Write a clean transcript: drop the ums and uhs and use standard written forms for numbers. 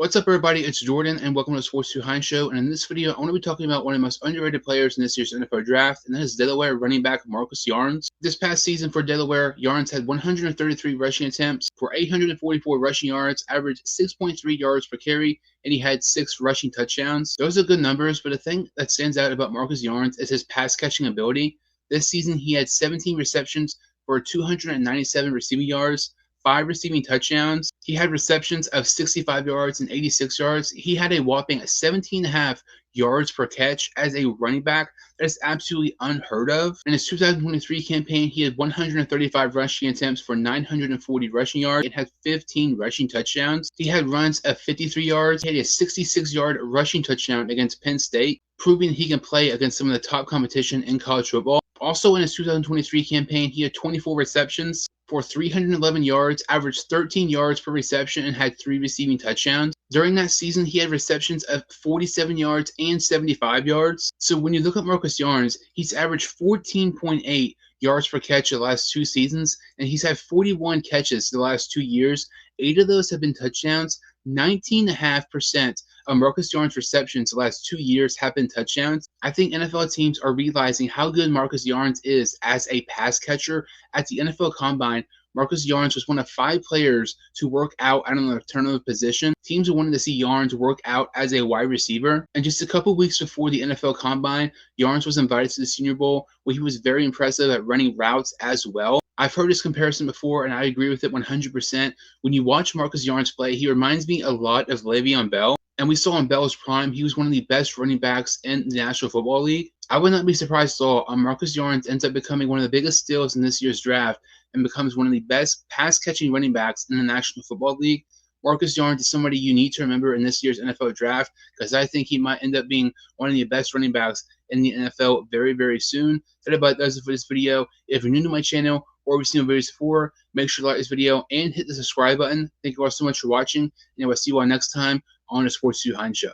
What's up, everybody? It's Jordan, and welcome to the Sports 2 Hine Show. And in this video, I want to be talking about one of the most underrated players in this year's NFL Draft, and that is Delaware running back Marcus Yarns. This past season for Delaware, Yarns had 133 rushing attempts for 844 rushing yards, averaged 6.3 yards per carry, and he had 6 rushing touchdowns. Those are good numbers, but the thing that stands out about Marcus Yarns is his pass-catching ability. This season, he had 17 receptions for 297 receiving yards, 5 receiving touchdowns. He had receptions of 65 yards and 86 yards. He had a whopping 17.5 yards per catch as a running back. That is absolutely unheard of. In his 2023 campaign, he had 135 rushing attempts for 940 rushing yards and had 15 rushing touchdowns. He had runs of 53 yards. He had a 66-yard rushing touchdown against Penn State, proving he can play against some of the top competition in college football. Also in his 2023 campaign, he had 24 receptions for 311 yards, averaged 13 yards per reception, and had 3 receiving touchdowns. During that season, he had receptions of 47 yards and 75 yards. So when you look at Marcus Yarns, he's averaged 14.8 yards per catch the last 2 seasons, and he's had 41 catches the last 2 years. 8 of those have been touchdowns. 19.5% of Marcus Yarns' receptions the last 2 years have been touchdowns. I think NFL teams are realizing how good Marcus Yarns is as a pass catcher. At the NFL Combine, Marcus Yarns was one of 5 players to work out at an alternative position. Teams wanted to see Yarns work out as a wide receiver. And just a couple weeks before the NFL Combine, Yarns was invited to the Senior Bowl, where he was very impressive at running routes as well. I've heard this comparison before, and I agree with it 100%. When you watch Marcus Yarns play, he reminds me a lot of Le'Veon Bell. And we saw in Bell's prime, he was one of the best running backs in the National Football League. I would not be surprised at all if Marcus Yarns ends up becoming one of the biggest steals in this year's draft and becomes one of the best pass-catching running backs in the National Football League. Marcus Yarns is somebody you need to remember in this year's NFL Draft, because I think he might end up being one of the best running backs in the NFL very, very soon. That about does it for this video. If you're new to my channel or you've seen my videos before, make sure to like this video and hit the subscribe button. Thank you all so much for watching, and I will see you all next time on the Sports 2 Hine Show.